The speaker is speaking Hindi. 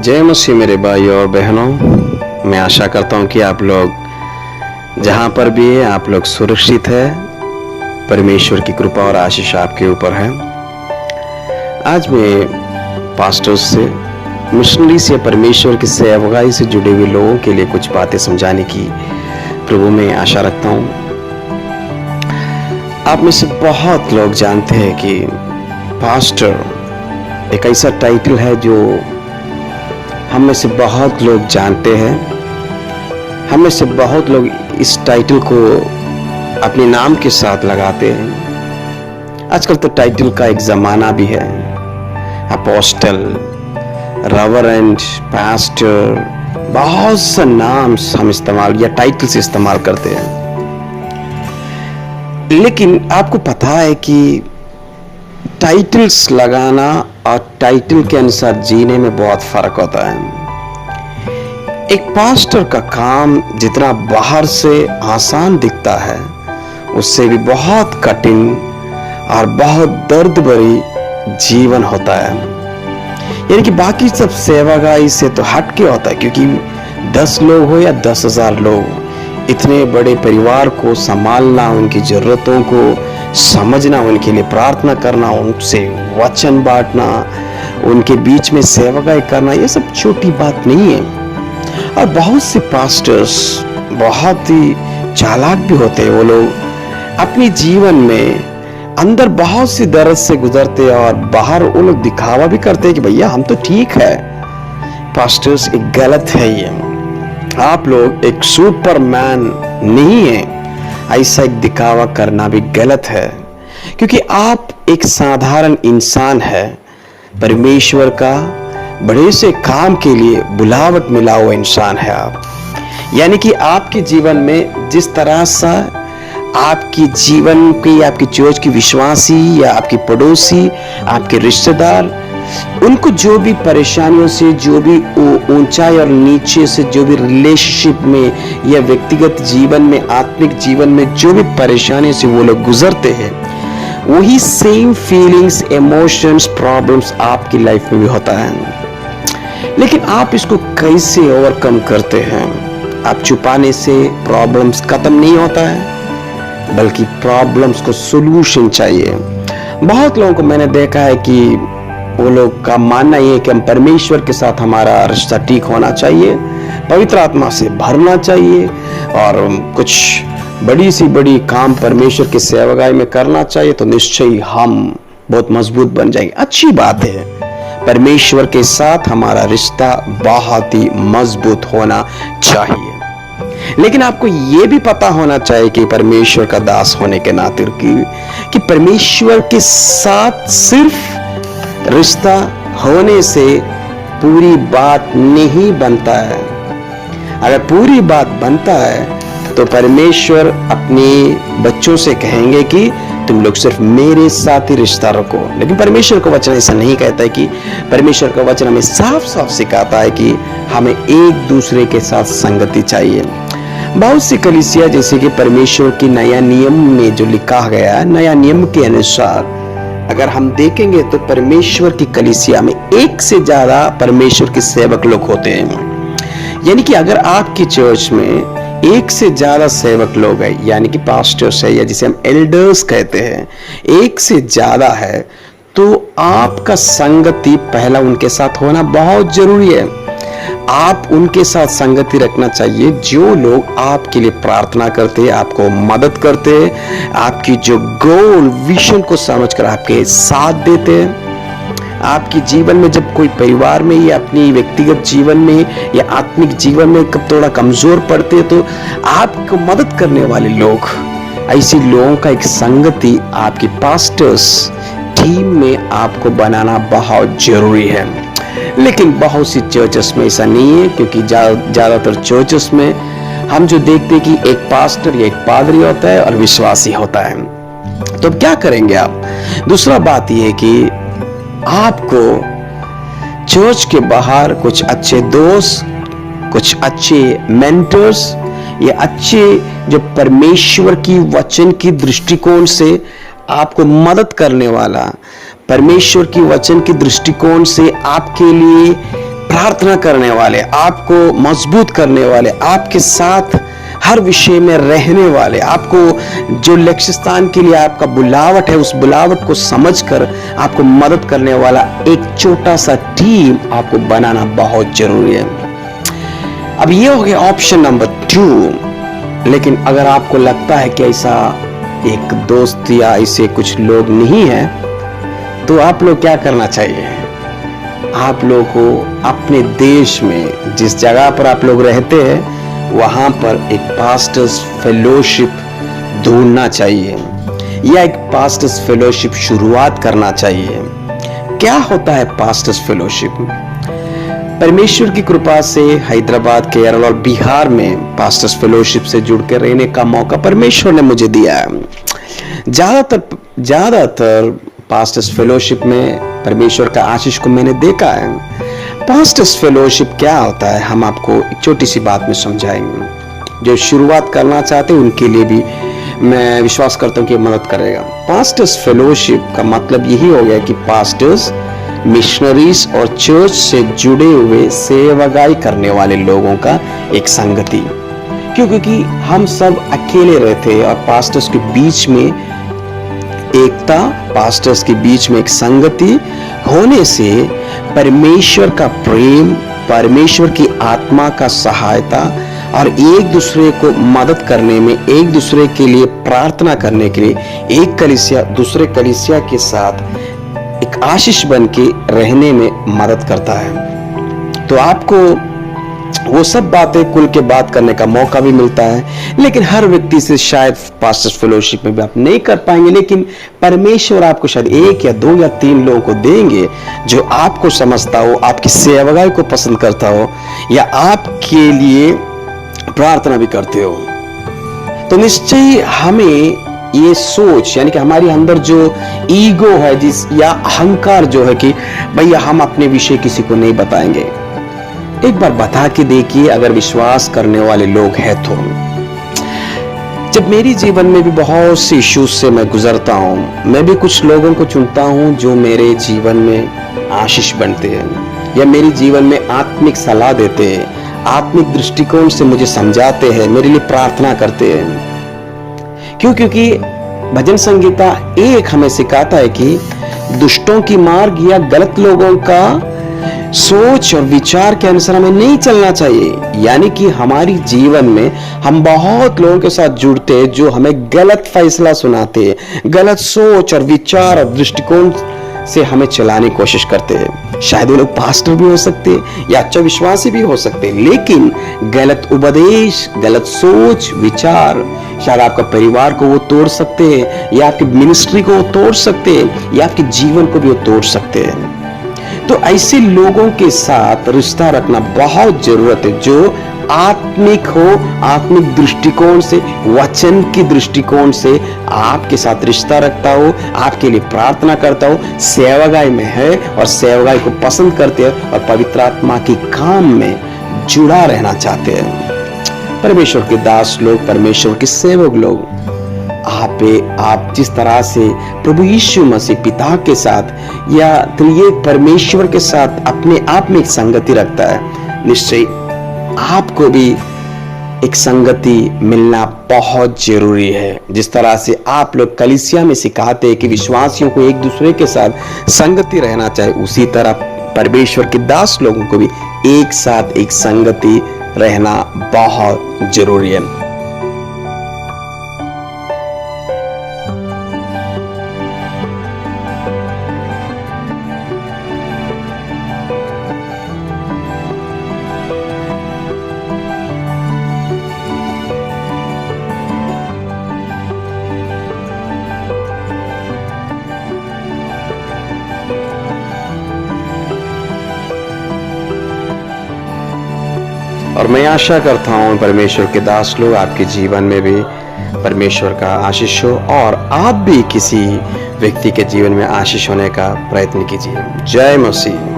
जय मसीह मेरे भाई और बहनों, मैं आशा करता हूं कि आप लोग जहां पर भी है आप लोग सुरक्षित है। परमेश्वर की कृपा और आशीष आपके ऊपर है। आज मैं पास्टर्स से, मिशनरी से, परमेश्वर की सेवकाई से जुड़े हुए लोगों के लिए कुछ बातें समझाने की प्रभु में आशा रखता हूं। आप में से बहुत लोग जानते हैं कि पास्टर एक ऐसा टाइटल है जो हम में से बहुत लोग जानते हैं। हम में से बहुत लोग इस टाइटल को अपने नाम के साथ लगाते हैं। आजकल तो टाइटल का एक जमाना भी है। अपोस्टल, रेवरेंड, पास्टर, बहुत से नाम हम इस्तेमाल या टाइटल से इस्तेमाल करते हैं। लेकिन आपको पता है कि टाइटल्स लगाना और टाइटल के अनुसार जीने में बहुत फर्क होता है। एक पास्टर का काम जितना बाहर से आसान दिखता है, उससे भी बहुत कठिन और बहुत दर्द भरी जीवन होता है। यानी कि बाकी सब सेवागाई से तो हट के होता है, क्योंकि 10 लोग हो या 10,000 लोग, इतने बड़े परिवार को संभालना, उनकी जरूरतों को समझना, उनके लिए प्रार्थना करना, उनसे वचन बांटना, उनके बीच में सेवकाई करना, ये सब छोटी बात नहीं है। और बहुत से पास्टर्स बहुत ही चालाक भी होते हैं। वो लोग अपने जीवन में अंदर बहुत सी दर्द से गुजरते हैं और बाहर वो लोग दिखावा भी करते हैं कि भैया हम तो ठीक है। पास्टर्स एक गलत है। ये आप लोग एक सुपरमैन नहीं है। ऐसा एक दिखावा करना भी गलत है, क्योंकि आप एक साधारण इंसान है। परमेश्वर का बड़े से काम के लिए बुलावट मिला हुआ इंसान है आप। यानी कि आपके जीवन में जिस तरह से आपकी जीवन की, आपकी चर्च की विश्वासी या आपकी पड़ोसी, आपके रिश्तेदार, उनको जो भी परेशानियों से, जो भी ऊंचाई और नीचे से, जो भी रिलेशनशिप में या व्यक्तिगत जीवन में, आत्मिक जीवन में जो भी परेशानी से वो लोग गुजरते हैं, वही सेम फीलिंग्स, इमोशंस, प्रॉब्लम्स आपकी लाइफ में भी होता है। लेकिन आप इसको कैसे ओवरकम करते हैं? आप छुपाने से प्रॉब्लम्स खत्म नहीं होता है, बल्कि प्रॉब्लम्स को सोल्यूशन चाहिए। बहुत लोगों को मैंने देखा है कि वो लोग का मानना ये है कि हम परमेश्वर के साथ हमारा रिश्ता ठीक होना चाहिए, पवित्र आत्मा से भरना चाहिए और कुछ बड़ी सी बड़ी काम परमेश्वर की सेवकाई में करना चाहिए, तो निश्चय ही हम बहुत मजबूत बन जाएंगे। अच्छी बात है, परमेश्वर के साथ हमारा रिश्ता बहुत ही मजबूत होना चाहिए। लेकिन आपको यह भी पता होना चाहिए कि परमेश्वर का दास होने के नाते कि परमेश्वर के साथ सिर्फ रिश्ता होने से पूरी बात नहीं बनता है। अगर पूरी बात बनता है तो परमेश्वर अपने बच्चों से कहेंगे कि तुम लोग सिर्फ मेरे साथ ही रिश्ता रखो। लेकिन परमेश्वर का वचन ऐसा नहीं कहता है। कि परमेश्वर का वचन हमें साफ साफ सिखाता है कि हमें एक दूसरे के साथ संगति चाहिए। बहुत सी कलीसिया, जैसे कि परमेश्वर की नया नियम में जो लिखा गया है, नया नियम के अनुसार अगर हम देखेंगे तो परमेश्वर की कलीसिया में एक से ज्यादा परमेश्वर के सेवक लोग होते हैं। यानी कि अगर आपकी चर्च में एक से ज्यादा सेवक लोग हैं, यानी कि पास्टर्स है या जिसे हम एल्डर्स कहते हैं, एक से ज्यादा है, तो आपका संगति पहला उनके साथ होना बहुत जरूरी है। आप उनके साथ संगति रखना चाहिए जो लोग आपके लिए प्रार्थना करते हैं, आपको मदद करते हैं, आपकी जो गोल विजन को समझकर आपके साथ देते हैं। आपके जीवन में जब कोई परिवार में या अपनी व्यक्तिगत जीवन में या आत्मिक जीवन में कब थोड़ा कमजोर पड़ते हैं, तो आपको मदद करने वाले लोग, ऐसे लोगों का एक संगति आपकी पास्टर्स टीम में आपको बनाना बहुत जरूरी है। लेकिन बहुत सी चर्चेस में ऐसा नहीं है, क्योंकि ज्यादातर चर्चेस में हम जो देखते हैं कि एक पास्टर या एक पादरी होता है और विश्वासी होता है। तो अब क्या करेंगे आप? दूसरा बात यह है कि आपको चर्च के बाहर कुछ अच्छे दोस्त, कुछ अच्छे मेंटर्स या अच्छे जो परमेश्वर की वचन की दृष्टिकोण से आपको मदद करने वाला, परमेश्वर की वचन के दृष्टिकोण से आपके लिए प्रार्थना करने वाले, आपको मजबूत करने वाले, आपके साथ हर विषय में रहने वाले, आपको जो लक्ष्य स्थान के लिए आपका बुलावट है उस बुलावट को समझकर आपको मदद करने वाला एक छोटा सा टीम आपको बनाना बहुत जरूरी है। अब ये हो गया ऑप्शन नंबर 2। लेकिन अगर आपको लगता है कि ऐसा एक दोस्त या ऐसे कुछ लोग नहीं है, तो आप लोग क्या करना चाहिए? आप लोग को अपने देश में जिस जगह पर आप लोग रहते हैं वहां पर एक पास्टर्स फेलोशिप ढूंढना चाहिए या एक पास्टर्स फेलोशिप शुरुआत करना चाहिए। क्या होता है पास्टर्स फेलोशिप? परमेश्वर की कृपा से हैदराबाद, केरल और बिहार में पास्टर्स फेलोशिप से जुड़ के रहने का मौका परमेश्वर ने मुझे दिया है। ज्यादातर पास्टर्स फेलोशिप में परमेश्वर का आशीष को मैंने देखा है। पास्टर्स फेलोशिप क्या होता है हम आपको एक छोटी सी बात में समझाएंगे। जो शुरुआत करना चाहते हैं उनके लिए भी मैं विश्वास करता हूं कि मदद करेगा। पास्टर्स फेलोशिप का मतलब यही हो गया कि पास्टर्स, मिशनरीज और चर्च से जुड़े हुए सेवागाई करने वाले लोगों का एक संगति। क्योंकि हम सब अकेले रहते हैं और पास्टर्स के बीच में एकता, पास्टर्स के बीच में एक संगति होने से परमेश्वर का प्रेम, परमेश्वर की आत्मा का सहायता और एक दूसरे को मदद करने में, एक दूसरे के लिए प्रार्थना करने के लिए एक कलीसिया दूसरे कलीसिया के साथ एक आशीष बन के रहने में मदद करता है। तो आपको वो सब बातें खुल के बात करने का मौका भी मिलता है। लेकिन हर व्यक्ति से शायद पास्टर्स फेलोशिप में भी आप नहीं कर पाएंगे, लेकिन परमेश्वर आपको शायद 1 या 2 या 3 लोगों को देंगे जो आपको समझता हो, आपकी सेवागाई को पसंद करता हो या आपके लिए प्रार्थना भी करते हो। तो निश्चय हमें ये सोच, यानी कि हमारे अंदर जो ईगो है जिस या अहंकार जो है कि भैया हम अपने विषय किसी को नहीं बताएंगे, एक बार बता के देखिए अगर विश्वास करने वाले लोग हैं तो। जब मेरी जीवन में भी बहुत सी इश्यूज से मैं गुजरता हूं, मैं भी कुछ लोगों को चुनता हूं जो मेरे जीवन में आशीष बनते हैं या मेरे जीवन में आत्मिक सलाह देते हैं, आत्मिक दृष्टिकोण से मुझे समझाते हैं, मेरे लिए प्रार्थना करते हैं। क्योंकि भजन संगीता 1 हमें सिखाता है कि दुष्टों की मार्ग या गलत लोगों का सोच और विचार के अनुसार हमें नहीं चलना चाहिए। यानी कि हमारी जीवन में हम बहुत लोगों के साथ जुड़ते हैं जो हमें गलत फैसला सुनाते हैं, गलत सोच और विचार और दृष्टिकोण से हमें चलाने की कोशिश करते हैं। शायद वो लोग पास्टर भी हो सकते हैं या अच्छा विश्वासी भी हो सकते हैं, लेकिन गलत उपदेश, गलत सोच विचार शायद आपका परिवार को वो तोड़ सकते हैं या आपकी मिनिस्ट्री को वो तोड़ सकते हैं या आपके जीवन को भी वो तोड़ सकते हैं। तो ऐसे लोगों के साथ रिश्ता रखना बहुत जरूरत है जो आत्मिक हो, आत्मिक दृष्टिकोण से, वचन की दृष्टिकोण से आपके साथ रिश्ता रखता हो, आपके लिए प्रार्थना करता हो, सेवागाई में है और सेवागाई को पसंद करते हैं और पवित्र आत्मा के काम में जुड़ा रहना चाहते हैं। परमेश्वर के दास लोग, परमेश्वर के सेवक लोग, आप जिस तरह से प्रभु यीशु मसीह पिता के साथ या त्रिएक परमेश्वर के साथ अपने आप में एक संगति रखता है, निश्चय आपको भी एक संगति मिलना बहुत जरूरी है। जिस तरह से आप लोग कलीसिया में सिखाते हैं कि विश्वासियों को एक दूसरे के साथ संगति रहना चाहिए, उसी तरह परमेश्वर के दास लोगों को भी एक साथ एक संगति रहना बहुत जरूरी है। और मैं आशा करता हूँ परमेश्वर के दास लोग आपके जीवन में भी परमेश्वर का आशीष हो और आप भी किसी व्यक्ति के जीवन में आशीष होने का प्रयत्न कीजिए। जय मसीह।